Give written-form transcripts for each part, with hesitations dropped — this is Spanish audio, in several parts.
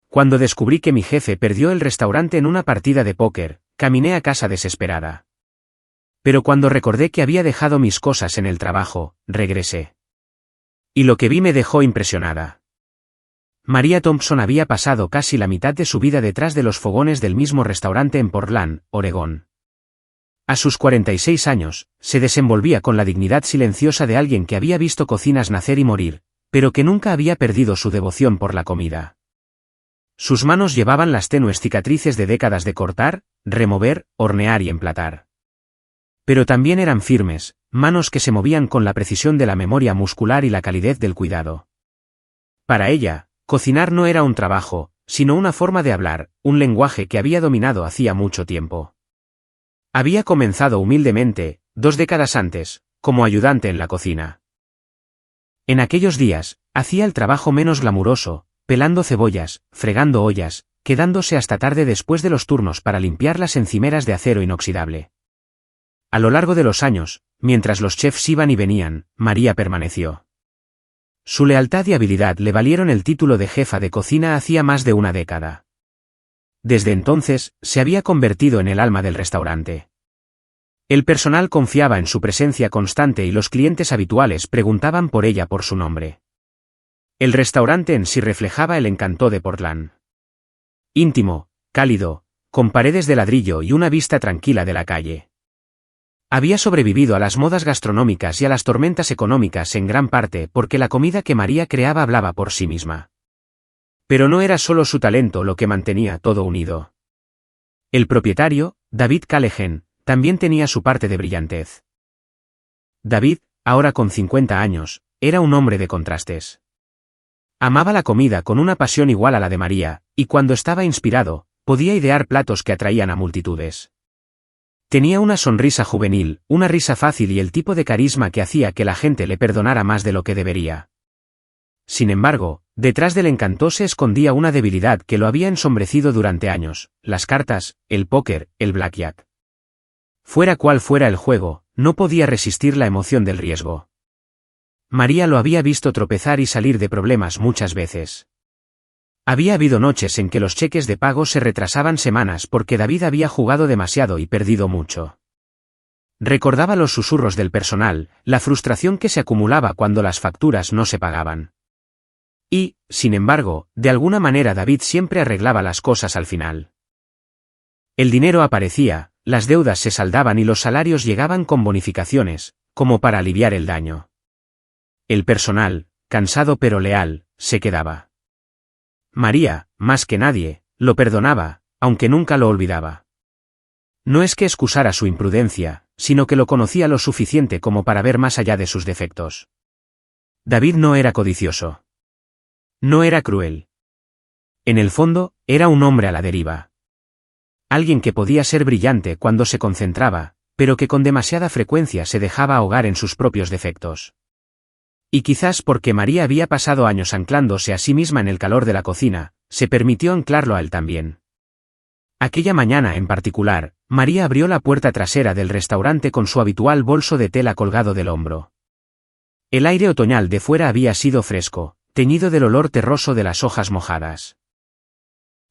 Cuando descubrí que mi jefe perdió el restaurante en una partida de póker, caminé a casa desesperada. Pero cuando recordé que había dejado mis cosas en el trabajo, regresé. Y lo que vi me dejó impresionada. Maria Thompson había pasado casi la mitad de su vida detrás de los fogones del mismo restaurante en Portland, Oregón. A sus 46 años, se desenvolvía con la dignidad silenciosa de alguien que había visto cocinas nacer y morir, pero que nunca había perdido su devoción por la comida. Sus manos llevaban las tenues cicatrices de décadas de cortar, remover, hornear y emplatar. Pero también eran firmes, manos que se movían con la precisión de la memoria muscular y la calidez del cuidado. Para ella, cocinar no era un trabajo, sino una forma de hablar, un lenguaje que había dominado hacía mucho tiempo. Había comenzado humildemente, 2 décadas antes, como ayudante en la cocina. En aquellos días, hacía el trabajo menos glamuroso, pelando cebollas, fregando ollas, quedándose hasta tarde después de los turnos para limpiar las encimeras de acero inoxidable. A lo largo de los años, mientras los chefs iban y venían, Maria permaneció. Su lealtad y habilidad le valieron el título de jefa de cocina hacía más de una década. Desde entonces, se había convertido en el alma del restaurante. El personal confiaba en su presencia constante y los clientes habituales preguntaban por ella por su nombre. El restaurante en sí reflejaba el encanto de Portland. Íntimo, cálido, con paredes de ladrillo y una vista tranquila de la calle. Había sobrevivido a las modas gastronómicas y a las tormentas económicas en gran parte porque la comida que Maria creaba hablaba por sí misma. Pero no era solo su talento lo que mantenía todo unido. El propietario, David Callahan, también tenía su parte de brillantez. David, ahora con 50 años, era un hombre de contrastes. Amaba la comida con una pasión igual a la de Maria, y cuando estaba inspirado, podía idear platos que atraían a multitudes. Tenía una sonrisa juvenil, una risa fácil y el tipo de carisma que hacía que la gente le perdonara más de lo que debería. Sin embargo, detrás del encanto se escondía una debilidad que lo había ensombrecido durante años: las cartas, el póker, el blackjack. Fuera cual fuera el juego, no podía resistir la emoción del riesgo. Maria lo había visto tropezar y salir de problemas muchas veces. Había habido noches en que los cheques de pago se retrasaban semanas porque David había jugado demasiado y perdido mucho. Recordaba los susurros del personal, la frustración que se acumulaba cuando las facturas no se pagaban. Y, sin embargo, de alguna manera David siempre arreglaba las cosas al final. El dinero aparecía, las deudas se saldaban y los salarios llegaban con bonificaciones, como para aliviar el daño. El personal, cansado pero leal, se quedaba. Maria, más que nadie, lo perdonaba, aunque nunca lo olvidaba. No es que excusara su imprudencia, sino que lo conocía lo suficiente como para ver más allá de sus defectos. David no era codicioso. No era cruel. En el fondo, era un hombre a la deriva. Alguien que podía ser brillante cuando se concentraba, pero que con demasiada frecuencia se dejaba ahogar en sus propios defectos. Y quizás porque Maria había pasado años anclándose a sí misma en el calor de la cocina, se permitió anclarlo a él también. Aquella mañana en particular, Maria abrió la puerta trasera del restaurante con su habitual bolso de tela colgado del hombro. El aire otoñal de fuera había sido fresco, teñido del olor terroso de las hojas mojadas.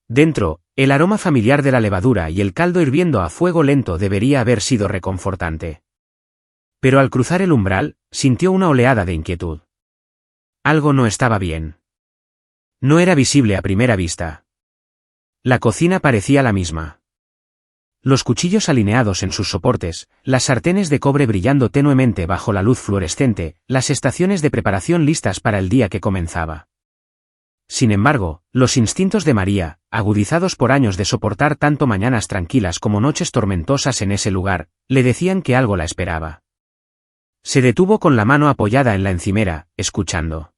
Dentro, el aroma familiar de la levadura y el caldo hirviendo a fuego lento debería haber sido reconfortante. Pero al cruzar el umbral, sintió una oleada de inquietud. Algo no estaba bien. No era visible a primera vista. La cocina parecía la misma. Los cuchillos alineados en sus soportes, las sartenes de cobre brillando tenuemente bajo la luz fluorescente, las estaciones de preparación listas para el día que comenzaba. Sin embargo, los instintos de Maria, agudizados por años de soportar tanto mañanas tranquilas como noches tormentosas en ese lugar, le decían que algo la esperaba. Se detuvo con la mano apoyada en la encimera, escuchando.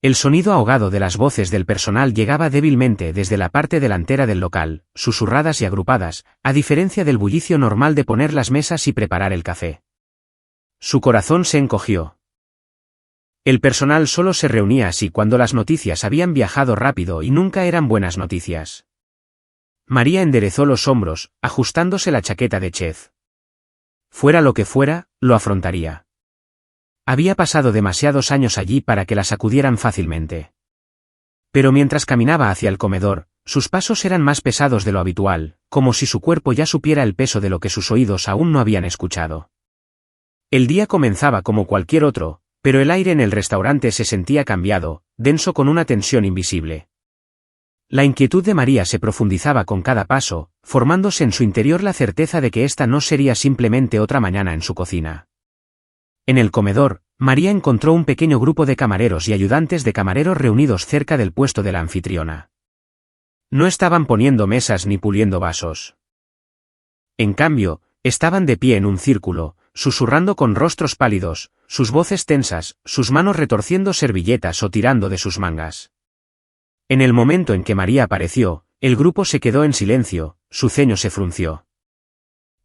El sonido ahogado de las voces del personal llegaba débilmente desde la parte delantera del local, susurradas y agrupadas, a diferencia del bullicio normal de poner las mesas y preparar el café. Su corazón se encogió. El personal solo se reunía así cuando las noticias habían viajado rápido y nunca eran buenas noticias. Maria enderezó los hombros, ajustándose la chaqueta de chef. Fuera lo que fuera, lo afrontaría. Había pasado demasiados años allí para que la sacudieran fácilmente. Pero mientras caminaba hacia el comedor, sus pasos eran más pesados de lo habitual, como si su cuerpo ya supiera el peso de lo que sus oídos aún no habían escuchado. El día comenzaba como cualquier otro, pero el aire en el restaurante se sentía cambiado, denso con una tensión invisible. La inquietud de María se profundizaba con cada paso, formándose en su interior la certeza de que esta no sería simplemente otra mañana en su cocina. En el comedor, María encontró un pequeño grupo de camareros y ayudantes de camareros reunidos cerca del puesto de la anfitriona. No estaban poniendo mesas ni puliendo vasos. En cambio, estaban de pie en un círculo, susurrando con rostros pálidos, sus voces tensas, sus manos retorciendo servilletas o tirando de sus mangas. En el momento en que María apareció, el grupo se quedó en silencio, su ceño se frunció.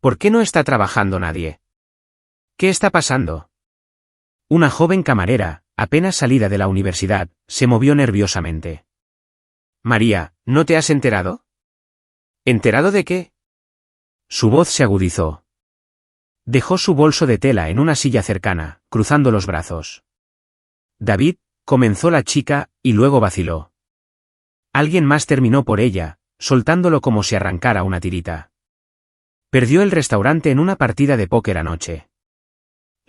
¿Por qué no está trabajando nadie? ¿Qué está pasando? Una joven camarera, apenas salida de la universidad, se movió nerviosamente. María, ¿no te has enterado? ¿Enterado de qué? Su voz se agudizó. Dejó su bolso de tela en una silla cercana, cruzando los brazos. David, comenzó la chica, y luego vaciló. Alguien más terminó por ella, soltándolo como si arrancara una tirita. Perdió el restaurante en una partida de póquer anoche.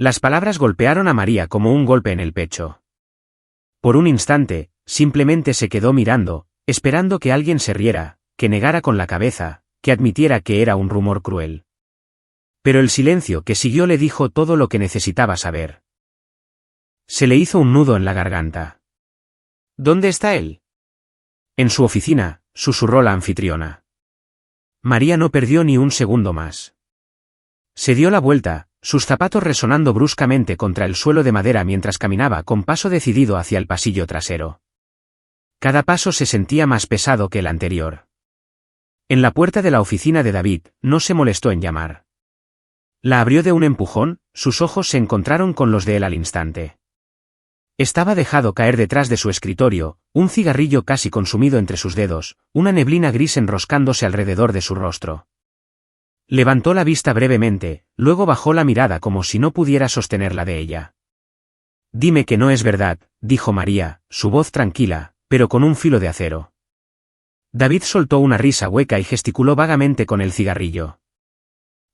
Las palabras golpearon a María como un golpe en el pecho. Por un instante, simplemente se quedó mirando, esperando que alguien se riera, que negara con la cabeza, que admitiera que era un rumor cruel. Pero el silencio que siguió le dijo todo lo que necesitaba saber. Se le hizo un nudo en la garganta. ¿Dónde está él? En su oficina, susurró la anfitriona. María no perdió ni un segundo más. Se dio la vuelta, sus zapatos resonando bruscamente contra el suelo de madera mientras caminaba con paso decidido hacia el pasillo trasero. Cada paso se sentía más pesado que el anterior. En la puerta de la oficina de David, no se molestó en llamar. La abrió de un empujón, sus ojos se encontraron con los de él al instante. Estaba dejado caer detrás de su escritorio, un cigarrillo casi consumido entre sus dedos, una neblina gris enroscándose alrededor de su rostro. Levantó la vista brevemente, luego bajó la mirada como si no pudiera sostenerla de ella. Dime que no es verdad, dijo María, su voz tranquila, pero con un filo de acero. David soltó una risa hueca y gesticuló vagamente con el cigarrillo.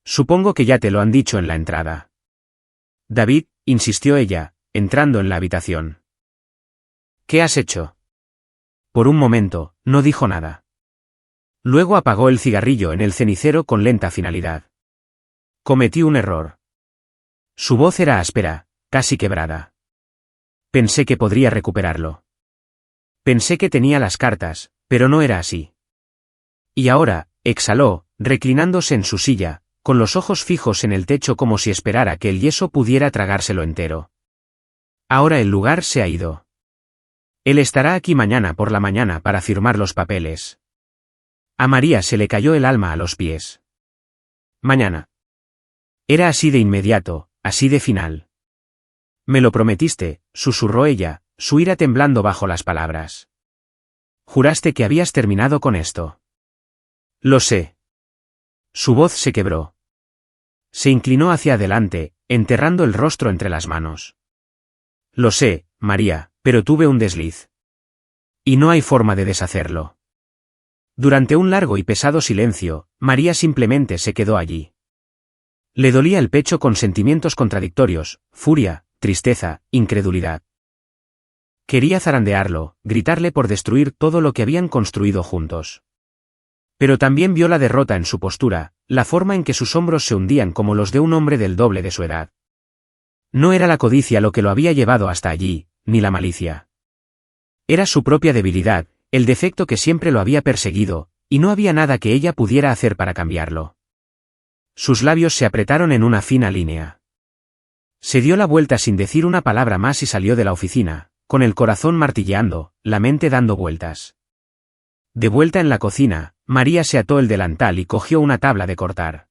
Supongo que ya te lo han dicho en la entrada. David, insistió ella, entrando en la habitación. ¿Qué has hecho? Por un momento, no dijo nada. Luego apagó el cigarrillo en el cenicero con lenta finalidad. Cometí un error. Su voz era áspera, casi quebrada. Pensé que podría recuperarlo. Pensé que tenía las cartas, pero no era así. Y ahora, exhaló, reclinándose en su silla, con los ojos fijos en el techo como si esperara que el yeso pudiera tragárselo entero. Ahora el lugar se ha ido. Él estará aquí mañana por la mañana para firmar los papeles. A María se le cayó el alma a los pies. Mañana. Era así de inmediato, así de final. Me lo prometiste, susurró ella, su ira temblando bajo las palabras. Juraste que habías terminado con esto. Lo sé. Su voz se quebró. Se inclinó hacia adelante, enterrando el rostro entre las manos. Lo sé, María, pero tuve un desliz. Y no hay forma de deshacerlo. Durante un largo y pesado silencio, María simplemente se quedó allí. Le dolía el pecho con sentimientos contradictorios, furia, tristeza, incredulidad. Quería zarandearlo, gritarle por destruir todo lo que habían construido juntos. Pero también vio la derrota en su postura, la forma en que sus hombros se hundían como los de un hombre del doble de su edad. No era la codicia lo que lo había llevado hasta allí, ni la malicia. Era su propia debilidad, el defecto que siempre lo había perseguido, y no había nada que ella pudiera hacer para cambiarlo. Sus labios se apretaron en una fina línea. Se dio la vuelta sin decir una palabra más y salió de la oficina, con el corazón martilleando, la mente dando vueltas. De vuelta en la cocina, María se ató el delantal y cogió una tabla de cortar.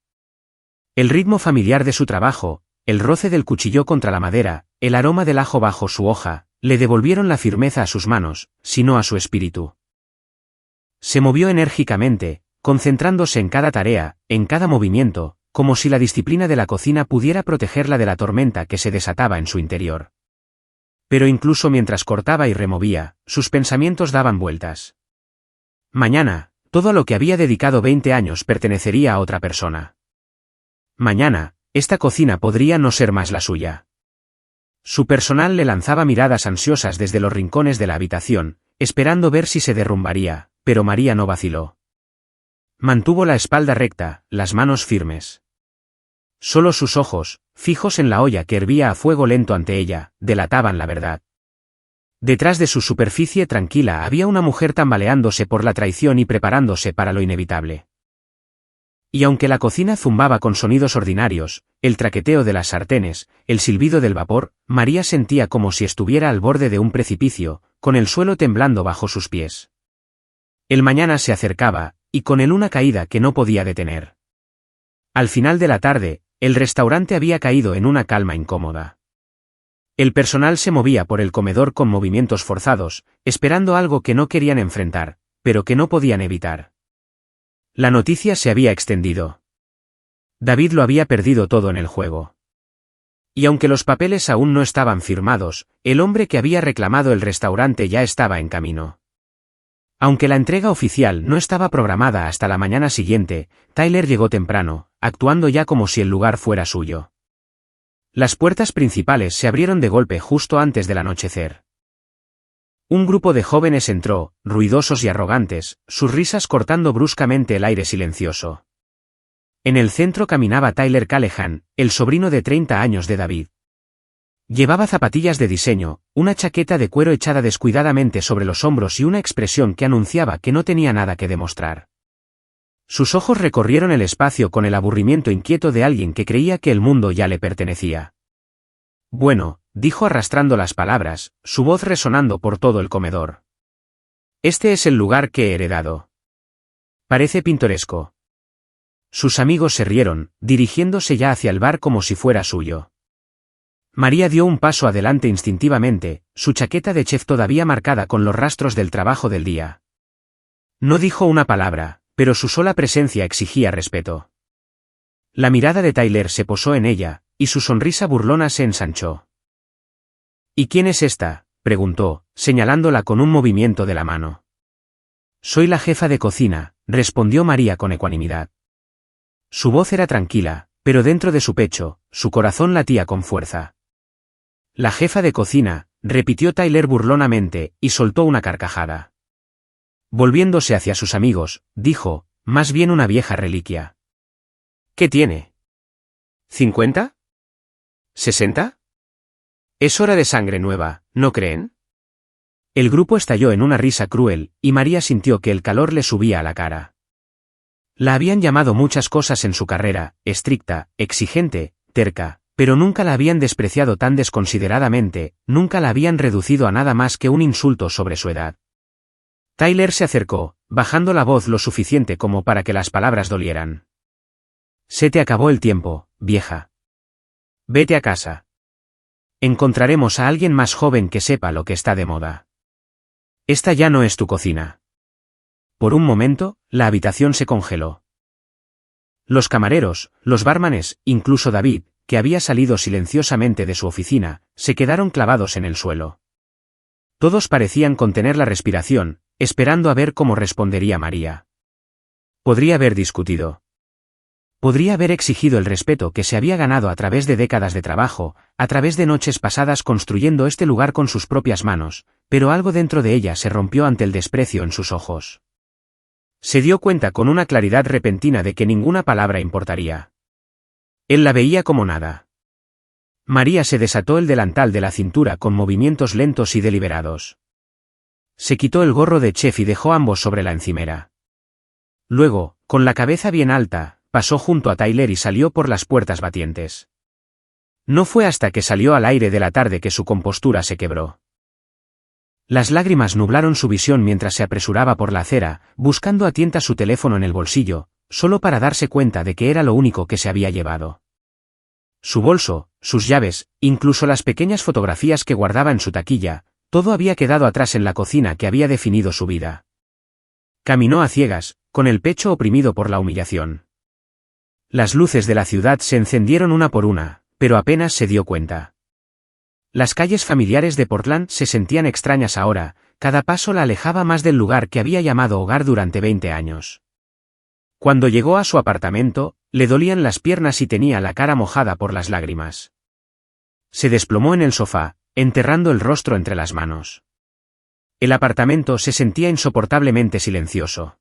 El ritmo familiar de su trabajo, el roce del cuchillo contra la madera, el aroma del ajo bajo su hoja, le devolvieron la firmeza a sus manos, sino a su espíritu. Se movió enérgicamente, concentrándose en cada tarea, en cada movimiento, como si la disciplina de la cocina pudiera protegerla de la tormenta que se desataba en su interior. Pero incluso mientras cortaba y removía, sus pensamientos daban vueltas. Mañana, todo lo que había dedicado 20 años pertenecería a otra persona. Mañana, esta cocina podría no ser más la suya. Su personal le lanzaba miradas ansiosas desde los rincones de la habitación, esperando ver si se derrumbaría, pero María no vaciló. Mantuvo la espalda recta, las manos firmes. Solo sus ojos, fijos en la olla que hervía a fuego lento ante ella, delataban la verdad. Detrás de su superficie tranquila había una mujer tambaleándose por la traición y preparándose para lo inevitable. Y aunque la cocina zumbaba con sonidos ordinarios, el traqueteo de las sartenes, el silbido del vapor, María sentía como si estuviera al borde de un precipicio, con el suelo temblando bajo sus pies. El mañana se acercaba, y con él una caída que no podía detener. Al final de la tarde, el restaurante había caído en una calma incómoda. El personal se movía por el comedor con movimientos forzados, esperando algo que no querían enfrentar, pero que no podían evitar. La noticia se había extendido. David lo había perdido todo en el juego. Y aunque los papeles aún no estaban firmados, el hombre que había reclamado el restaurante ya estaba en camino. Aunque la entrega oficial no estaba programada hasta la mañana siguiente, Tyler llegó temprano, actuando ya como si el lugar fuera suyo. Las puertas principales se abrieron de golpe justo antes del anochecer. Un grupo de jóvenes entró, ruidosos y arrogantes, sus risas cortando bruscamente el aire silencioso. En el centro caminaba Tyler Callahan, el sobrino de 30 años de David. Llevaba zapatillas de diseño, una chaqueta de cuero echada descuidadamente sobre los hombros y una expresión que anunciaba que no tenía nada que demostrar. Sus ojos recorrieron el espacio con el aburrimiento inquieto de alguien que creía que el mundo ya le pertenecía. Bueno, dijo arrastrando las palabras, su voz resonando por todo el comedor. Este es el lugar que he heredado. Parece pintoresco. Sus amigos se rieron, dirigiéndose ya hacia el bar como si fuera suyo. María dio un paso adelante instintivamente, su chaqueta de chef todavía marcada con los rastros del trabajo del día. No dijo una palabra, pero su sola presencia exigía respeto. La mirada de Tyler se posó en ella, y su sonrisa burlona se ensanchó. ¿Y quién es esta?, preguntó, señalándola con un movimiento de la mano. Soy la jefa de cocina, respondió María con ecuanimidad. Su voz era tranquila, pero dentro de su pecho, su corazón latía con fuerza. La jefa de cocina, repitió Tyler burlonamente, y soltó una carcajada. Volviéndose hacia sus amigos, dijo, más bien una vieja reliquia. ¿Qué tiene? ¿50? ¿60? Es hora de sangre nueva, ¿no creen? El grupo estalló en una risa cruel, y María sintió que el calor le subía a la cara. La habían llamado muchas cosas en su carrera, estricta, exigente, terca, pero nunca la habían despreciado tan desconsideradamente, nunca la habían reducido a nada más que un insulto sobre su edad. Tyler se acercó, bajando la voz lo suficiente como para que las palabras dolieran. Se te acabó el tiempo, vieja. Vete a casa. Encontraremos a alguien más joven que sepa lo que está de moda. Esta ya no es tu cocina. Por un momento, la habitación se congeló. Los camareros, los barmanes, incluso David, que había salido silenciosamente de su oficina, se quedaron clavados en el suelo. Todos parecían contener la respiración, esperando a ver cómo respondería María. Podría haber discutido. Podría haber exigido el respeto que se había ganado a través de décadas de trabajo, a través de noches pasadas construyendo este lugar con sus propias manos, pero algo dentro de ella se rompió ante el desprecio en sus ojos. Se dio cuenta con una claridad repentina de que ninguna palabra importaría. Él la veía como nada. María se desató el delantal de la cintura con movimientos lentos y deliberados. Se quitó el gorro de chef y dejó ambos sobre la encimera. Luego, con la cabeza bien alta, pasó junto a Tyler y salió por las puertas batientes. No fue hasta que salió al aire de la tarde que su compostura se quebró. Las lágrimas nublaron su visión mientras se apresuraba por la acera, buscando a tientas su teléfono en el bolsillo, solo para darse cuenta de que era lo único que se había llevado. Su bolso, sus llaves, incluso las pequeñas fotografías que guardaba en su taquilla, todo había quedado atrás en la cocina que había definido su vida. Caminó a ciegas, con el pecho oprimido por la humillación. Las luces de la ciudad se encendieron una por una, pero apenas se dio cuenta. Las calles familiares de Portland se sentían extrañas ahora, cada paso la alejaba más del lugar que había llamado hogar durante 20 años. Cuando llegó a su apartamento, le dolían las piernas y tenía la cara mojada por las lágrimas. Se desplomó en el sofá, enterrando el rostro entre las manos. El apartamento se sentía insoportablemente silencioso.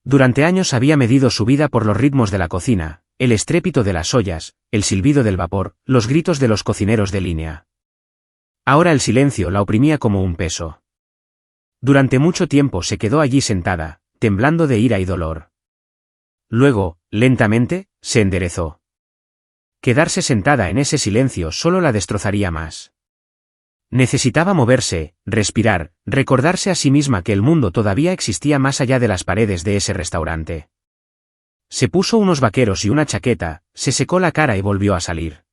Durante años había medido su vida por los ritmos de la cocina, el estrépito de las ollas, el silbido del vapor, los gritos de los cocineros de línea. Ahora el silencio la oprimía como un peso. Durante mucho tiempo se quedó allí sentada, temblando de ira y dolor. Luego, lentamente, se enderezó. Quedarse sentada en ese silencio solo la destrozaría más. Necesitaba moverse, respirar, recordarse a sí misma que el mundo todavía existía más allá de las paredes de ese restaurante. Se puso unos vaqueros y una chaqueta, se secó la cara y volvió a salir.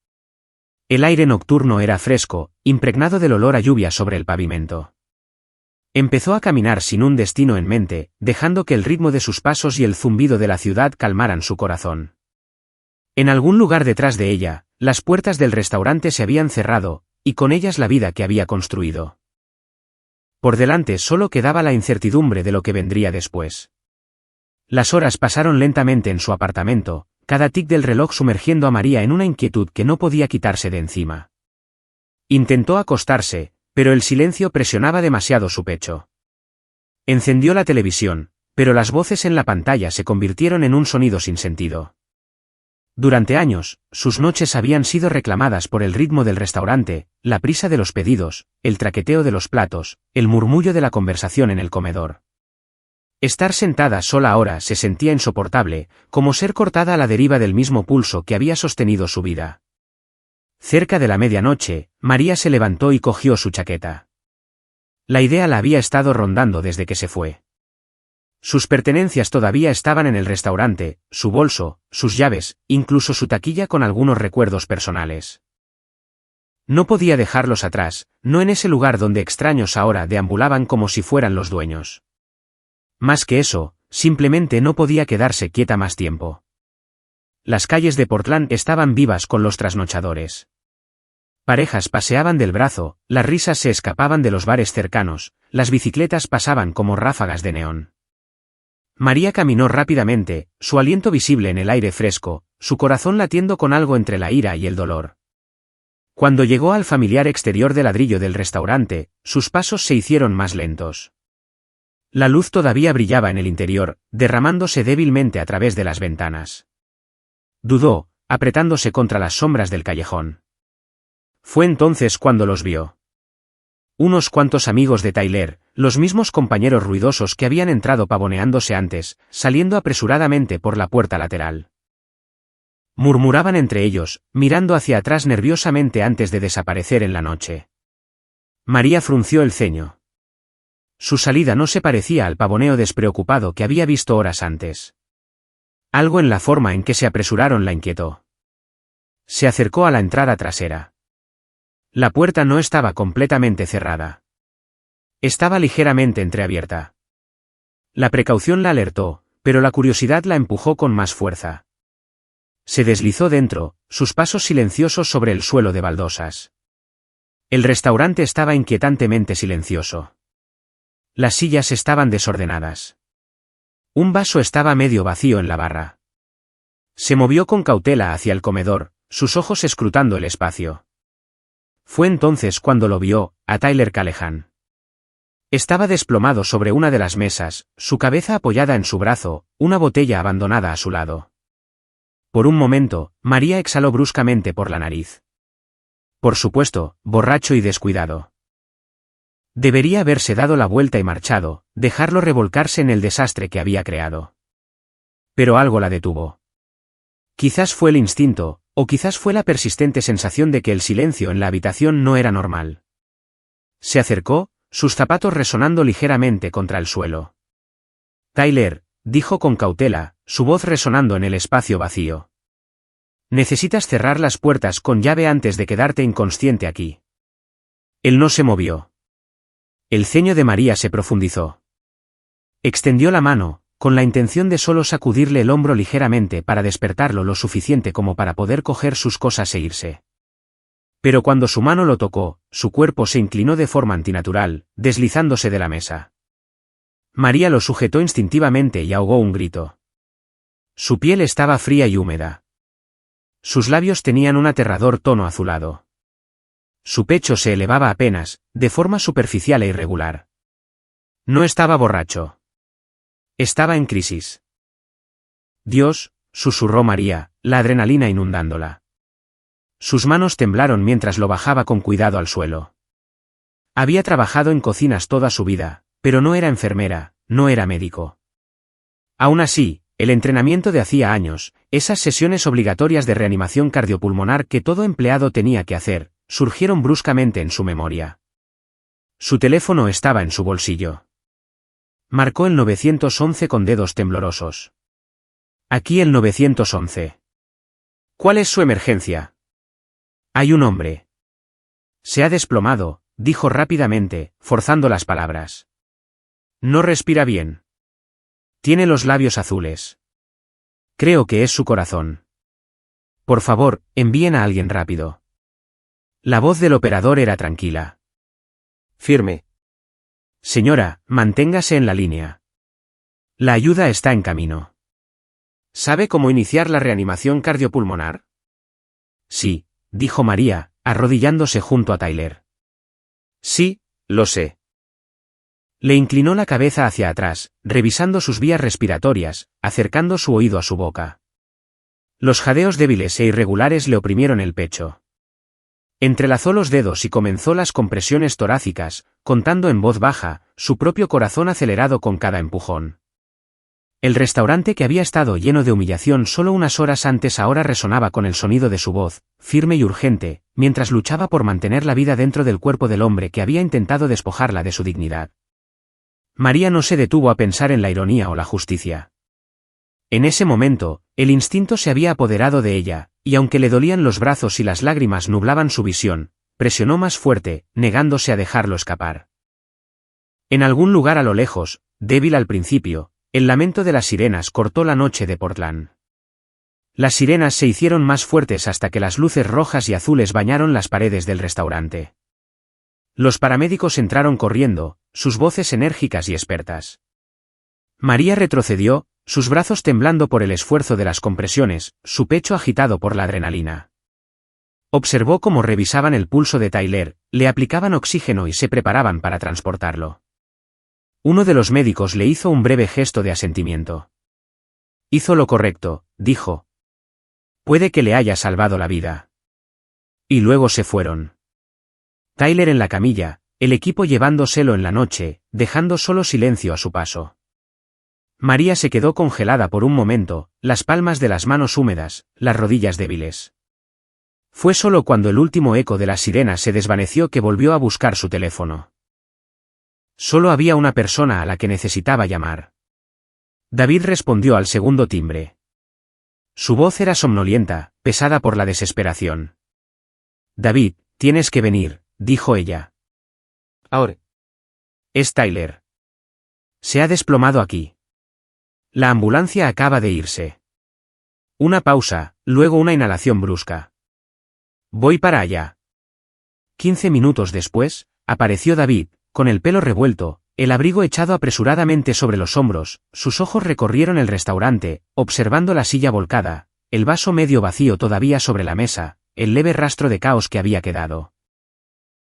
El aire nocturno era fresco, impregnado del olor a lluvia sobre el pavimento. Empezó a caminar sin un destino en mente, dejando que el ritmo de sus pasos y el zumbido de la ciudad calmaran su corazón. En algún lugar detrás de ella, las puertas del restaurante se habían cerrado, y con ellas la vida que había construido. Por delante solo quedaba la incertidumbre de lo que vendría después. Las horas pasaron lentamente en su apartamento, cada tic del reloj sumergiendo a María en una inquietud que no podía quitarse de encima. Intentó acostarse, pero el silencio presionaba demasiado su pecho. Encendió la televisión, pero las voces en la pantalla se convirtieron en un sonido sin sentido. Durante años, sus noches habían sido reclamadas por el ritmo del restaurante, la prisa de los pedidos, el traqueteo de los platos, el murmullo de la conversación en el comedor. Estar sentada sola ahora se sentía insoportable, como ser cortada a la deriva del mismo pulso que había sostenido su vida. Cerca de la medianoche, María se levantó y cogió su chaqueta. La idea la había estado rondando desde que se fue. Sus pertenencias todavía estaban en el restaurante, su bolso, sus llaves, incluso su taquilla con algunos recuerdos personales. No podía dejarlos atrás, no en ese lugar donde extraños ahora deambulaban como si fueran los dueños. Más que eso, simplemente no podía quedarse quieta más tiempo. Las calles de Portland estaban vivas con los trasnochadores. Parejas paseaban del brazo, las risas se escapaban de los bares cercanos, las bicicletas pasaban como ráfagas de neón. María caminó rápidamente, su aliento visible en el aire fresco, su corazón latiendo con algo entre la ira y el dolor. Cuando llegó al familiar exterior de ladrillo del restaurante, sus pasos se hicieron más lentos. La luz todavía brillaba en el interior, derramándose débilmente a través de las ventanas. Dudó, apretándose contra las sombras del callejón. Fue entonces cuando los vio. Unos cuantos amigos de Tyler, los mismos compañeros ruidosos que habían entrado pavoneándose antes, saliendo apresuradamente por la puerta lateral. Murmuraban entre ellos, mirando hacia atrás nerviosamente antes de desaparecer en la noche. María frunció el ceño. Su salida no se parecía al pavoneo despreocupado que había visto horas antes. Algo en la forma en que se apresuraron la inquietó. Se acercó a la entrada trasera. La puerta no estaba completamente cerrada. Estaba ligeramente entreabierta. La precaución la alertó, pero la curiosidad la empujó con más fuerza. Se deslizó dentro, sus pasos silenciosos sobre el suelo de baldosas. El restaurante estaba inquietantemente silencioso. Las sillas estaban desordenadas. Un vaso estaba medio vacío en la barra. Se movió con cautela hacia el comedor, sus ojos escrutando el espacio. Fue entonces cuando lo vio, a Tyler Callahan. Estaba desplomado sobre una de las mesas, su cabeza apoyada en su brazo, una botella abandonada a su lado. Por un momento, María exhaló bruscamente por la nariz. Por supuesto, borracho y descuidado. Debería haberse dado la vuelta y marchado, dejarlo revolcarse en el desastre que había creado. Pero algo la detuvo. Quizás fue el instinto, o quizás fue la persistente sensación de que el silencio en la habitación no era normal. Se acercó, sus zapatos resonando ligeramente contra el suelo. Tyler, dijo con cautela, su voz resonando en el espacio vacío. Necesitas cerrar las puertas con llave antes de quedarte inconsciente aquí. Él no se movió. El ceño de María se profundizó. Extendió la mano, con la intención de solo sacudirle el hombro ligeramente para despertarlo lo suficiente como para poder coger sus cosas e irse. Pero cuando su mano lo tocó, su cuerpo se inclinó de forma antinatural, deslizándose de la mesa. María lo sujetó instintivamente y ahogó un grito. Su piel estaba fría y húmeda. Sus labios tenían un aterrador tono azulado. Su pecho se elevaba apenas, de forma superficial e irregular. No estaba borracho. Estaba en crisis. Dios, susurró María, la adrenalina inundándola. Sus manos temblaron mientras lo bajaba con cuidado al suelo. Había trabajado en cocinas toda su vida, pero no era enfermera, no era médico. Aún así, el entrenamiento de hacía años, esas sesiones obligatorias de reanimación cardiopulmonar que todo empleado tenía que hacer, surgieron bruscamente en su memoria. Su teléfono estaba en su bolsillo. Marcó el 911 con dedos temblorosos. Aquí el 911. ¿Cuál es su emergencia? Hay un hombre. Se ha desplomado, dijo rápidamente, forzando las palabras. No respira bien. Tiene los labios azules. Creo que es su corazón. Por favor, envíen a alguien rápido. La voz del operador era tranquila. Firme. Señora, manténgase en la línea. La ayuda está en camino. ¿Sabe cómo iniciar la reanimación cardiopulmonar? Sí, dijo María, arrodillándose junto a Tyler. Sí, lo sé. Le inclinó la cabeza hacia atrás, revisando sus vías respiratorias, acercando su oído a su boca. Los jadeos débiles e irregulares le oprimieron el pecho. Entrelazó los dedos y comenzó las compresiones torácicas, contando en voz baja, su propio corazón acelerado con cada empujón. El restaurante que había estado lleno de humillación solo unas horas antes ahora resonaba con el sonido de su voz, firme y urgente, mientras luchaba por mantener la vida dentro del cuerpo del hombre que había intentado despojarla de su dignidad. María no se detuvo a pensar en la ironía o la justicia. En ese momento, el instinto se había apoderado de ella, y aunque le dolían los brazos y las lágrimas nublaban su visión, presionó más fuerte, negándose a dejarlo escapar. En algún lugar a lo lejos, débil al principio, el lamento de las sirenas cortó la noche de Portland. Las sirenas se hicieron más fuertes hasta que las luces rojas y azules bañaron las paredes del restaurante. Los paramédicos entraron corriendo, sus voces enérgicas y expertas. María retrocedió, sus brazos temblando por el esfuerzo de las compresiones, su pecho agitado por la adrenalina. Observó cómo revisaban el pulso de Tyler, le aplicaban oxígeno y se preparaban para transportarlo. Uno de los médicos le hizo un breve gesto de asentimiento. Hizo lo correcto, dijo. Puede que le haya salvado la vida. Y luego se fueron. Tyler en la camilla, el equipo llevándoselo en la noche, dejando solo silencio a su paso. María se quedó congelada por un momento, las palmas de las manos húmedas, las rodillas débiles. Fue solo cuando el último eco de las sirenas se desvaneció que volvió a buscar su teléfono. Solo había una persona a la que necesitaba llamar. David respondió al segundo timbre. Su voz era somnolienta, pesada por la desesperación. David, tienes que venir, dijo ella. Ahora. Es Tyler. Se ha desplomado aquí. La ambulancia acaba de irse. Una pausa, luego una inhalación brusca. Voy para allá. 15 minutos después, apareció David, con el pelo revuelto, el abrigo echado apresuradamente sobre los hombros, sus ojos recorrieron el restaurante, observando la silla volcada, el vaso medio vacío todavía sobre la mesa, el leve rastro de caos que había quedado.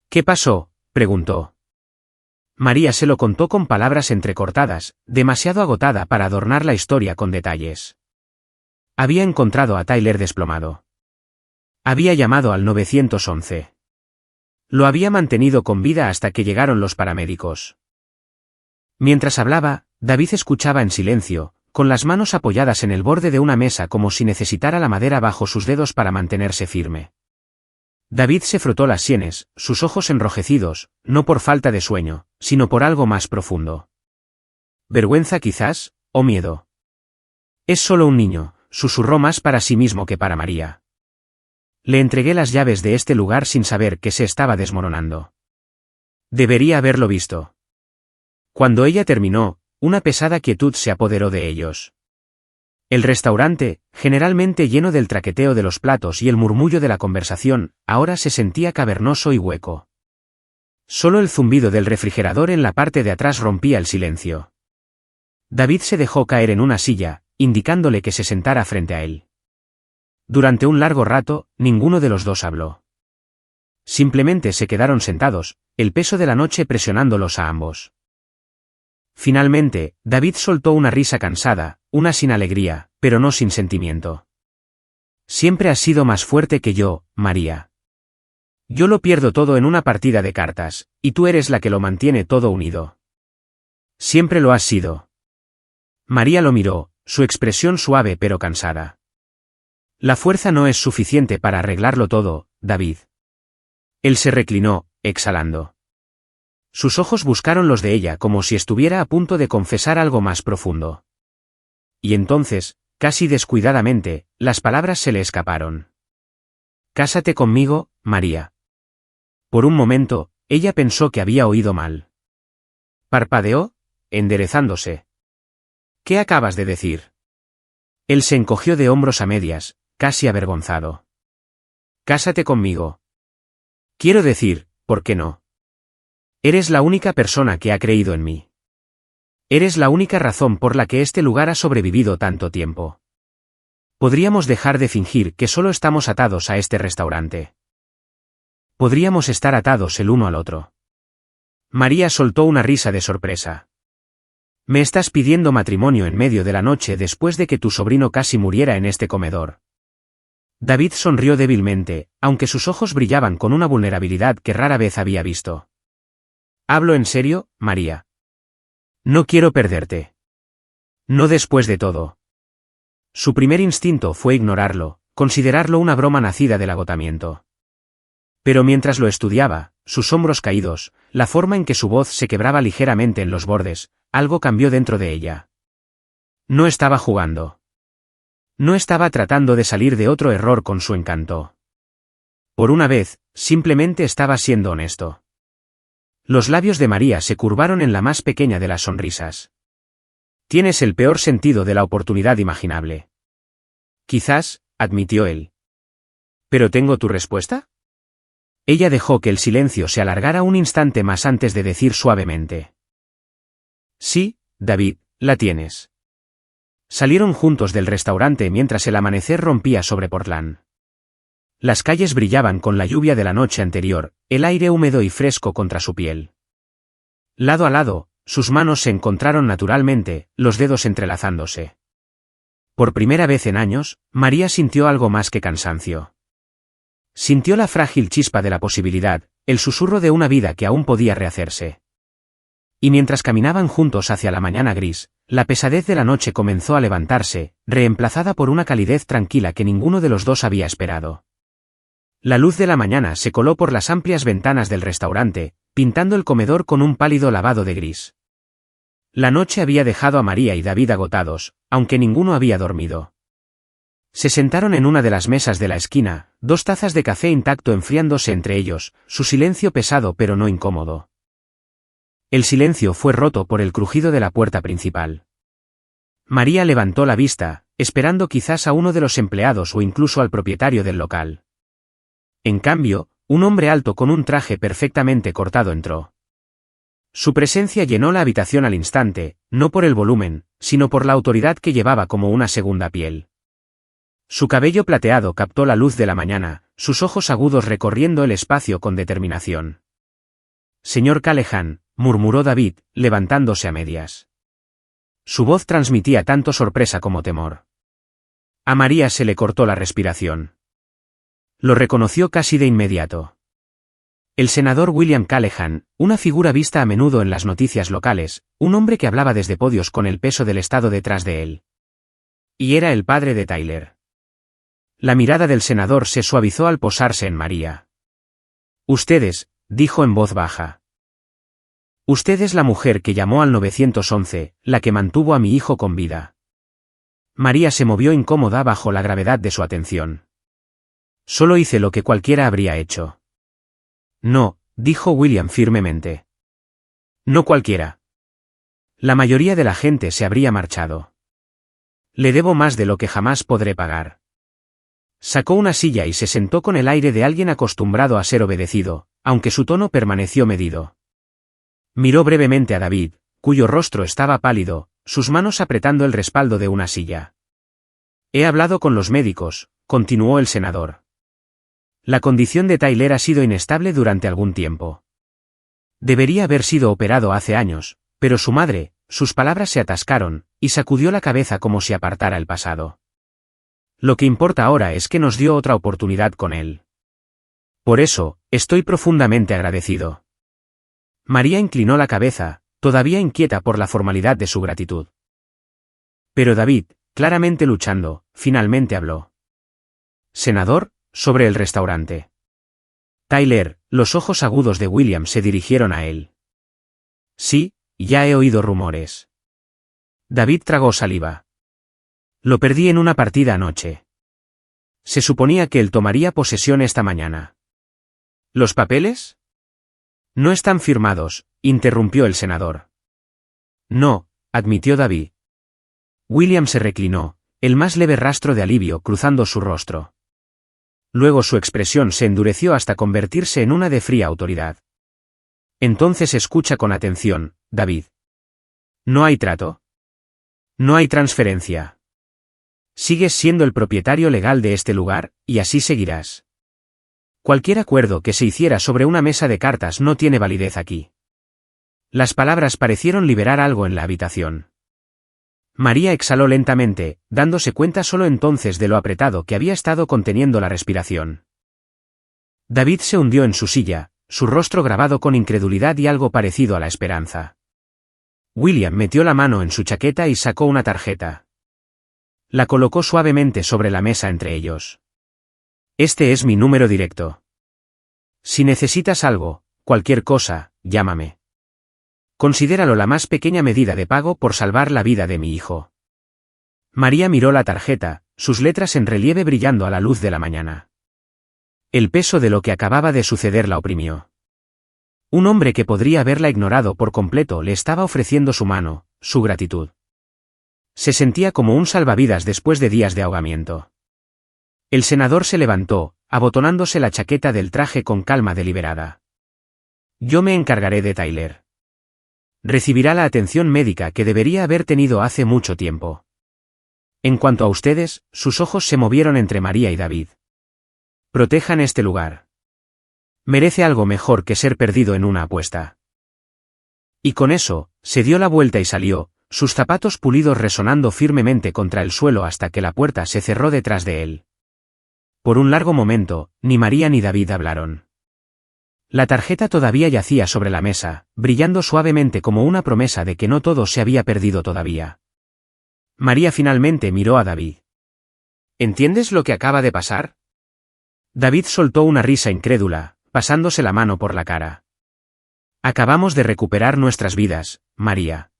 ¿Qué pasó?, preguntó. María se lo contó con palabras entrecortadas, demasiado agotada para adornar la historia con detalles. Había encontrado a Tyler desplomado. Había llamado al 911. Lo había mantenido con vida hasta que llegaron los paramédicos. Mientras hablaba, David escuchaba en silencio, con las manos apoyadas en el borde de una mesa como si necesitara la madera bajo sus dedos para mantenerse firme. David se frotó las sienes, sus ojos enrojecidos, no por falta de sueño, sino por algo más profundo. ¿Vergüenza quizás, o miedo? Es solo un niño, susurró más para sí mismo que para María. Le entregué las llaves de este lugar sin saber que se estaba desmoronando. Debería haberlo visto. Cuando ella terminó, una pesada quietud se apoderó de ellos. El restaurante, generalmente lleno del traqueteo de los platos y el murmullo de la conversación, ahora se sentía cavernoso y hueco. Solo el zumbido del refrigerador en la parte de atrás rompía el silencio. David se dejó caer en una silla, indicándole que se sentara frente a él. Durante un largo rato, ninguno de los dos habló. Simplemente se quedaron sentados, el peso de la noche presionándolos a ambos. Finalmente, David soltó una risa cansada, una sin alegría, pero no sin sentimiento. Siempre has sido más fuerte que yo, María. Yo lo pierdo todo en una partida de cartas, y tú eres la que lo mantiene todo unido. Siempre lo has sido. María lo miró, su expresión suave pero cansada. La fuerza no es suficiente para arreglarlo todo, David. Él se reclinó, exhalando. Sus ojos buscaron los de ella como si estuviera a punto de confesar algo más profundo. Y entonces, casi descuidadamente, las palabras se le escaparon. Cásate conmigo, María. Por un momento, ella pensó que había oído mal. Parpadeó, enderezándose. ¿Qué acabas de decir? Él se encogió de hombros a medias, casi avergonzado. Cásate conmigo. Quiero decir, ¿por qué no? Eres la única persona que ha creído en mí. Eres la única razón por la que este lugar ha sobrevivido tanto tiempo. Podríamos dejar de fingir que solo estamos atados a este restaurante. Podríamos estar atados el uno al otro. María soltó una risa de sorpresa. Me estás pidiendo matrimonio en medio de la noche después de que tu sobrino casi muriera en este comedor. David sonrió débilmente, aunque sus ojos brillaban con una vulnerabilidad que rara vez había visto. Hablo en serio, María. No quiero perderte. No después de todo. Su primer instinto fue ignorarlo, considerarlo una broma nacida del agotamiento. Pero mientras lo estudiaba, sus hombros caídos, la forma en que su voz se quebraba ligeramente en los bordes, algo cambió dentro de ella. No estaba jugando. No estaba tratando de salir de otro error con su encanto. Por una vez, simplemente estaba siendo honesto. Los labios de María se curvaron en la más pequeña de las sonrisas. Tienes el peor sentido de la oportunidad imaginable. Quizás, admitió él. ¿Pero tengo tu respuesta? Ella dejó que el silencio se alargara un instante más antes de decir suavemente. Sí, David, la tienes. Salieron juntos del restaurante mientras el amanecer rompía sobre Portland. Las calles brillaban con la lluvia de la noche anterior, el aire húmedo y fresco contra su piel. Lado a lado, sus manos se encontraron naturalmente, los dedos entrelazándose. Por primera vez en años, María sintió algo más que cansancio. Sintió la frágil chispa de la posibilidad, el susurro de una vida que aún podía rehacerse. Y mientras caminaban juntos hacia la mañana gris, la pesadez de la noche comenzó a levantarse, reemplazada por una calidez tranquila que ninguno de los dos había esperado. La luz de la mañana se coló por las amplias ventanas del restaurante, pintando el comedor con un pálido lavado de gris. La noche había dejado a María y David agotados, aunque ninguno había dormido. Se sentaron en una de las mesas de la esquina, 2 tazas de café intacto enfriándose entre ellos, su silencio pesado pero no incómodo. El silencio fue roto por el crujido de la puerta principal. María levantó la vista, esperando quizás a uno de los empleados o incluso al propietario del local. En cambio, un hombre alto con un traje perfectamente cortado entró. Su presencia llenó la habitación al instante, no por el volumen, sino por la autoridad que llevaba como una segunda piel. Su cabello plateado captó la luz de la mañana, sus ojos agudos recorriendo el espacio con determinación. Señor Callahan, murmuró David, levantándose a medias. Su voz transmitía tanto sorpresa como temor. A María se le cortó la respiración. Lo reconoció casi de inmediato. El senador William Callahan, una figura vista a menudo en las noticias locales, un hombre que hablaba desde podios con el peso del estado detrás de él. Y era el padre de Tyler. La mirada del senador se suavizó al posarse en María. Ustedes, dijo en voz baja. Usted es la mujer que llamó al 911, la que mantuvo a mi hijo con vida. María se movió incómoda bajo la gravedad de su atención. Solo hice lo que cualquiera habría hecho. No, dijo William firmemente. No cualquiera. La mayoría de la gente se habría marchado. Le debo más de lo que jamás podré pagar. Sacó una silla y se sentó con el aire de alguien acostumbrado a ser obedecido, aunque su tono permaneció medido. Miró brevemente a David, cuyo rostro estaba pálido, sus manos apretando el respaldo de una silla. He hablado con los médicos, continuó el senador. La condición de Tyler ha sido inestable durante algún tiempo. Debería haber sido operado hace años, pero su madre, sus palabras se atascaron, y sacudió la cabeza como si apartara el pasado. Lo que importa ahora es que nos dio otra oportunidad con él. Por eso, estoy profundamente agradecido. María inclinó la cabeza, todavía inquieta por la formalidad de su gratitud. Pero David, claramente luchando, finalmente habló. Senador, sobre el restaurante. Tyler, los ojos agudos de William se dirigieron a él. Sí, ya he oído rumores. David tragó saliva. Lo perdí en una partida anoche. Se suponía que él tomaría posesión esta mañana. ¿Los papeles? No están firmados, interrumpió el senador. No, admitió David. William se reclinó, el más leve rastro de alivio cruzando su rostro. Luego su expresión se endureció hasta convertirse en una de fría autoridad. Entonces escucha con atención, David. No hay trato. No hay transferencia. Sigues siendo el propietario legal de este lugar, y así seguirás. Cualquier acuerdo que se hiciera sobre una mesa de cartas no tiene validez aquí. Las palabras parecieron liberar algo en la habitación. María exhaló lentamente, dándose cuenta solo entonces de lo apretado que había estado conteniendo la respiración. David se hundió en su silla, su rostro grabado con incredulidad y algo parecido a la esperanza. William metió la mano en su chaqueta y sacó una tarjeta. La colocó suavemente sobre la mesa entre ellos. Este es mi número directo. Si necesitas algo, cualquier cosa, llámame. Considéralo la más pequeña medida de pago por salvar la vida de mi hijo. María miró la tarjeta, sus letras en relieve brillando a la luz de la mañana. El peso de lo que acababa de suceder la oprimió. Un hombre que podría haberla ignorado por completo le estaba ofreciendo su mano, su gratitud. Se sentía como un salvavidas después de días de ahogamiento. El senador se levantó, abotonándose la chaqueta del traje con calma deliberada. Yo me encargaré de Tyler. Recibirá la atención médica que debería haber tenido hace mucho tiempo. En cuanto a ustedes, sus ojos se movieron entre María y David. Protejan este lugar. Merece algo mejor que ser perdido en una apuesta. Y con eso, se dio la vuelta y salió, sus zapatos pulidos resonando firmemente contra el suelo hasta que la puerta se cerró detrás de él. Por un largo momento, ni María ni David hablaron. La tarjeta todavía yacía sobre la mesa, brillando suavemente como una promesa de que no todo se había perdido todavía. María finalmente miró a David. ¿Entiendes lo que acaba de pasar? David soltó una risa incrédula, pasándose la mano por la cara. Acabamos de recuperar nuestras vidas, María.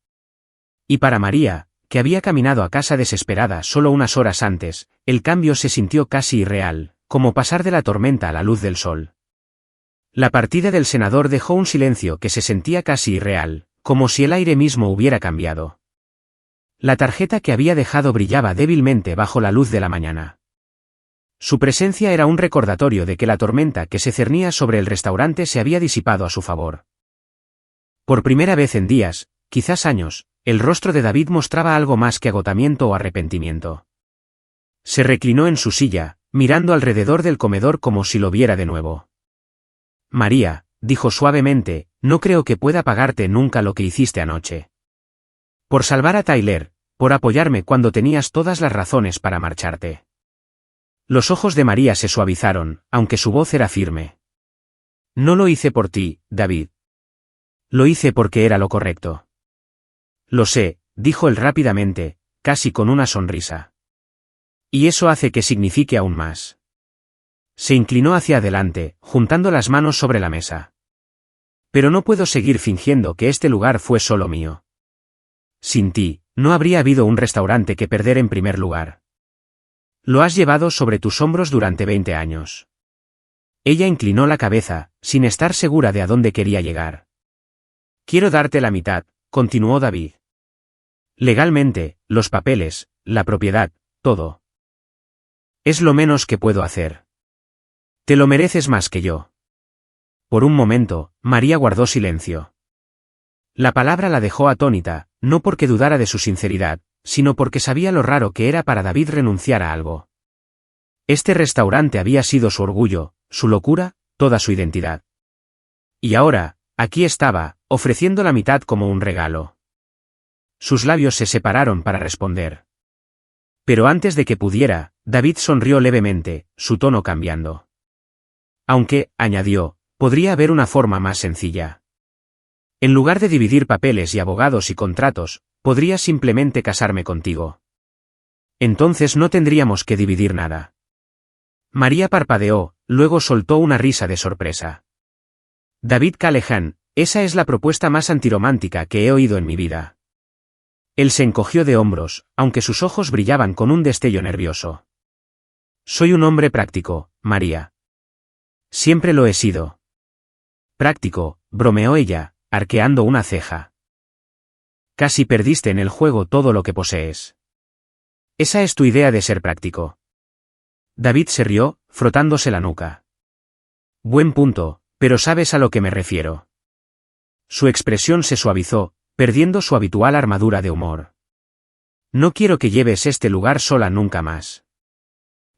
Y para María, que había caminado a casa desesperada solo unas horas antes, el cambio se sintió casi irreal, como pasar de la tormenta a la luz del sol. La partida del senador dejó un silencio que se sentía casi irreal, como si el aire mismo hubiera cambiado. La tarjeta que había dejado brillaba débilmente bajo la luz de la mañana. Su presencia era un recordatorio de que la tormenta que se cernía sobre el restaurante se había disipado a su favor. Por primera vez en días, quizás años, el rostro de David mostraba algo más que agotamiento o arrepentimiento. Se reclinó en su silla, mirando alrededor del comedor como si lo viera de nuevo. María, dijo suavemente, no creo que pueda pagarte nunca lo que hiciste anoche. Por salvar a Tyler, por apoyarme cuando tenías todas las razones para marcharte. Los ojos de María se suavizaron, aunque su voz era firme. No lo hice por ti, David. Lo hice porque era lo correcto. Lo sé, dijo él rápidamente, casi con una sonrisa. Y eso hace que signifique aún más. Se inclinó hacia adelante, juntando las manos sobre la mesa. Pero no puedo seguir fingiendo que este lugar fue solo mío. Sin ti, no habría habido un restaurante que perder en primer lugar. Lo has llevado sobre tus hombros durante 20 años. Ella inclinó la cabeza, sin estar segura de a dónde quería llegar. Quiero darte la mitad, continuó David. Legalmente, los papeles, la propiedad, todo. Es lo menos que puedo hacer. Te lo mereces más que yo. Por un momento, María guardó silencio. La palabra la dejó atónita, no porque dudara de su sinceridad, sino porque sabía lo raro que era para David renunciar a algo. Este restaurante había sido su orgullo, su locura, toda su identidad. Y ahora, aquí estaba, ofreciendo la mitad como un regalo. Sus labios se separaron para responder. Pero antes de que pudiera, David sonrió levemente, su tono cambiando. Aunque, añadió, podría haber una forma más sencilla. En lugar de dividir papeles y abogados y contratos, podría simplemente casarme contigo. Entonces no tendríamos que dividir nada. María parpadeó, luego soltó una risa de sorpresa. David Callahan, esa es la propuesta más antirromántica que he oído en mi vida. Él se encogió de hombros, aunque sus ojos brillaban con un destello nervioso. Soy un hombre práctico, María. Siempre lo he sido. Práctico, bromeó ella, arqueando una ceja. Casi perdiste en el juego todo lo que posees. Esa es tu idea de ser práctico. David se rió, frotándose la nuca. Buen punto, pero sabes a lo que me refiero. Su expresión se suavizó, perdiendo su habitual armadura de humor. No quiero que lleves este lugar sola nunca más.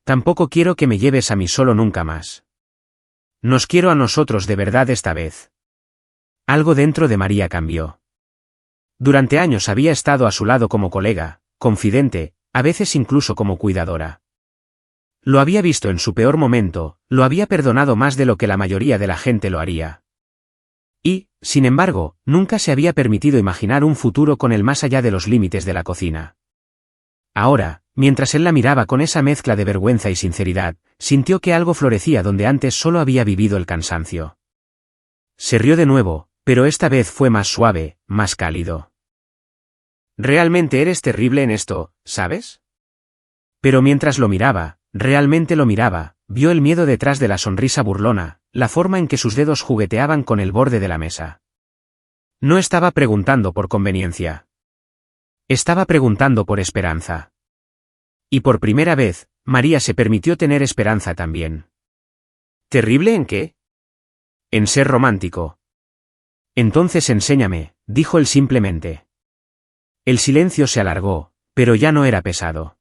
Tampoco quiero que me lleves a mí solo nunca más. Nos quiero a nosotros de verdad esta vez. Algo dentro de María cambió. Durante años había estado a su lado como colega, confidente, a veces incluso como cuidadora. Lo había visto en su peor momento, lo había perdonado más de lo que la mayoría de la gente lo haría. Y, sin embargo, nunca se había permitido imaginar un futuro con él más allá de los límites de la cocina. Ahora, mientras él la miraba con esa mezcla de vergüenza y sinceridad, sintió que algo florecía donde antes solo había vivido el cansancio. Se rió de nuevo, pero esta vez fue más suave, más cálido. Realmente eres terrible en esto, ¿sabes? Pero mientras lo miraba, realmente lo miraba, vio el miedo detrás de la sonrisa burlona, la forma en que sus dedos jugueteaban con el borde de la mesa. No estaba preguntando por conveniencia. Estaba preguntando por esperanza. Y por primera vez, María se permitió tener esperanza también. ¿Terrible en qué? En ser romántico. Entonces enséñame, dijo él simplemente. El silencio se alargó, pero ya no era pesado.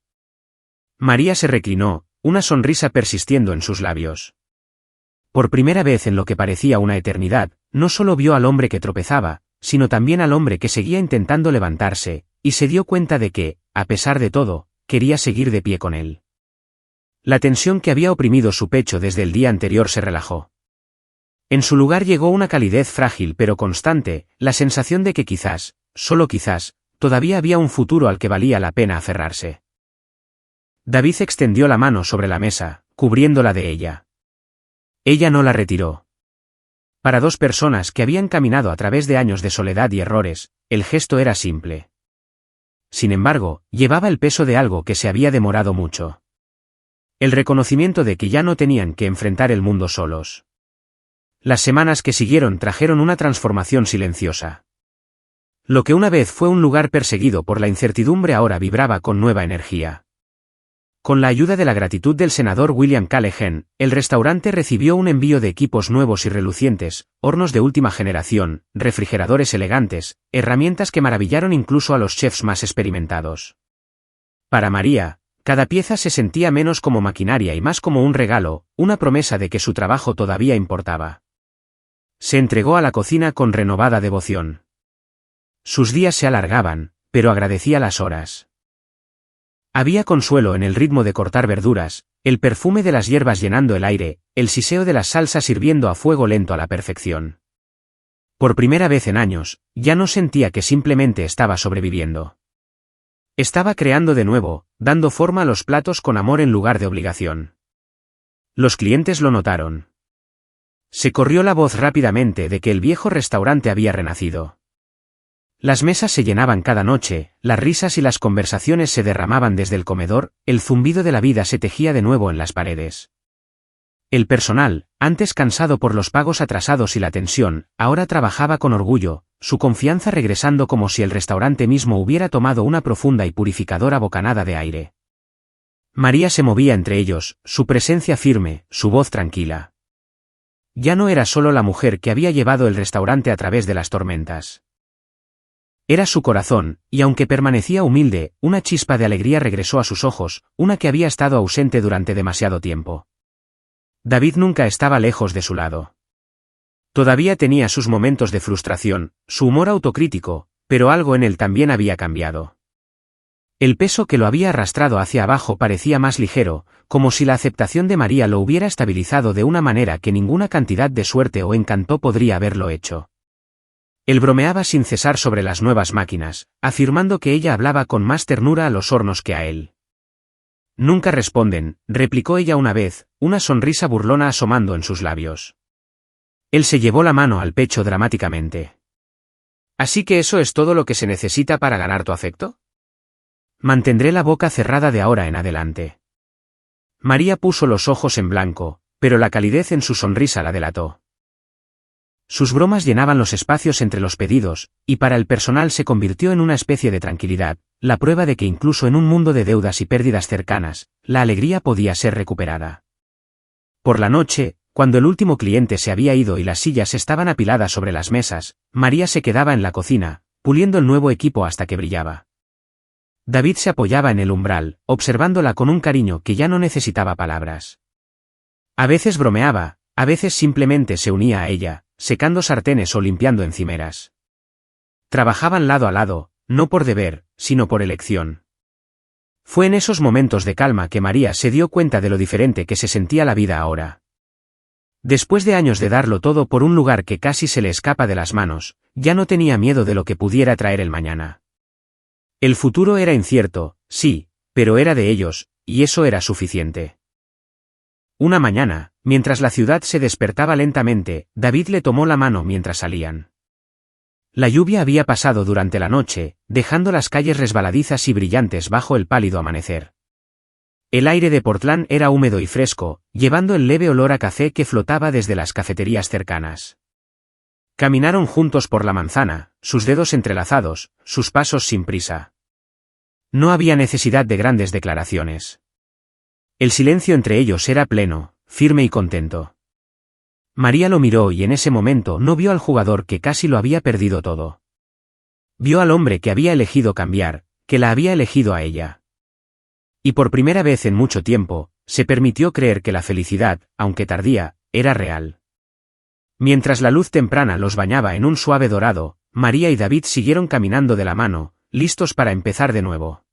María se reclinó, una sonrisa persistiendo en sus labios. Por primera vez en lo que parecía una eternidad, no solo vio al hombre que tropezaba, sino también al hombre que seguía intentando levantarse, y se dio cuenta de que, a pesar de todo, quería seguir de pie con él. La tensión que había oprimido su pecho desde el día anterior se relajó. En su lugar llegó una calidez frágil pero constante, la sensación de que quizás, solo quizás, todavía había un futuro al que valía la pena aferrarse. David extendió la mano sobre la mesa, cubriéndola de ella. Ella no la retiró. Para dos personas que habían caminado a través de años de soledad y errores, el gesto era simple. Sin embargo, llevaba el peso de algo que se había demorado mucho. El reconocimiento de que ya no tenían que enfrentar el mundo solos. Las semanas que siguieron trajeron una transformación silenciosa. Lo que una vez fue un lugar perseguido por la incertidumbre ahora vibraba con nueva energía. Con la ayuda de la gratitud del senador William Callahan, el restaurante recibió un envío de equipos nuevos y relucientes, hornos de última generación, refrigeradores elegantes, herramientas que maravillaron incluso a los chefs más experimentados. Para María, cada pieza se sentía menos como maquinaria y más como un regalo, una promesa de que su trabajo todavía importaba. Se entregó a la cocina con renovada devoción. Sus días se alargaban, pero agradecía las horas. Había consuelo en el ritmo de cortar verduras, el perfume de las hierbas llenando el aire, el siseo de las salsas hirviendo a fuego lento a la perfección. Por primera vez en años, ya no sentía que simplemente estaba sobreviviendo. Estaba creando de nuevo, dando forma a los platos con amor en lugar de obligación. Los clientes lo notaron. Se corrió la voz rápidamente de que el viejo restaurante había renacido. Las mesas se llenaban cada noche, las risas y las conversaciones se derramaban desde el comedor, el zumbido de la vida se tejía de nuevo en las paredes. El personal, antes cansado por los pagos atrasados y la tensión, ahora trabajaba con orgullo, su confianza regresando como si el restaurante mismo hubiera tomado una profunda y purificadora bocanada de aire. María se movía entre ellos, su presencia firme, su voz tranquila. Ya no era solo la mujer que había llevado el restaurante a través de las tormentas. Era su corazón, y aunque permanecía humilde, una chispa de alegría regresó a sus ojos, una que había estado ausente durante demasiado tiempo. David nunca estaba lejos de su lado. Todavía tenía sus momentos de frustración, su humor autocrítico, pero algo en él también había cambiado. El peso que lo había arrastrado hacia abajo parecía más ligero, como si la aceptación de María lo hubiera estabilizado de una manera que ninguna cantidad de suerte o encanto podría haberlo hecho. Él bromeaba sin cesar sobre las nuevas máquinas, afirmando que ella hablaba con más ternura a los hornos que a él. Nunca responden, replicó ella una vez, una sonrisa burlona asomando en sus labios. Él se llevó la mano al pecho dramáticamente. ¿Así que eso es todo lo que se necesita para ganar tu afecto? Mantendré la boca cerrada de ahora en adelante. María puso los ojos en blanco, pero la calidez en su sonrisa la delató. Sus bromas llenaban los espacios entre los pedidos, y para el personal se convirtió en una especie de tranquilidad, la prueba de que incluso en un mundo de deudas y pérdidas cercanas, la alegría podía ser recuperada. Por la noche, cuando el último cliente se había ido y las sillas estaban apiladas sobre las mesas, María se quedaba en la cocina, puliendo el nuevo equipo hasta que brillaba. David se apoyaba en el umbral, observándola con un cariño que ya no necesitaba palabras. A veces bromeaba, a veces simplemente se unía a ella, secando sartenes o limpiando encimeras. Trabajaban lado a lado, no por deber, sino por elección. Fue en esos momentos de calma que María se dio cuenta de lo diferente que se sentía la vida ahora. Después de años de darlo todo por un lugar que casi se le escapa de las manos, ya no tenía miedo de lo que pudiera traer el mañana. El futuro era incierto, sí, pero era de ellos, y eso era suficiente. Una mañana, mientras la ciudad se despertaba lentamente, David le tomó la mano mientras salían. La lluvia había pasado durante la noche, dejando las calles resbaladizas y brillantes bajo el pálido amanecer. El aire de Portland era húmedo y fresco, llevando el leve olor a café que flotaba desde las cafeterías cercanas. Caminaron juntos por la manzana, sus dedos entrelazados, sus pasos sin prisa. No había necesidad de grandes declaraciones. El silencio entre ellos era pleno, firme y contento. María lo miró y en ese momento no vio al jugador que casi lo había perdido todo. Vio al hombre que había elegido cambiar, que la había elegido a ella. Y por primera vez en mucho tiempo, se permitió creer que la felicidad, aunque tardía, era real. Mientras la luz temprana los bañaba en un suave dorado, María y David siguieron caminando de la mano, listos para empezar de nuevo.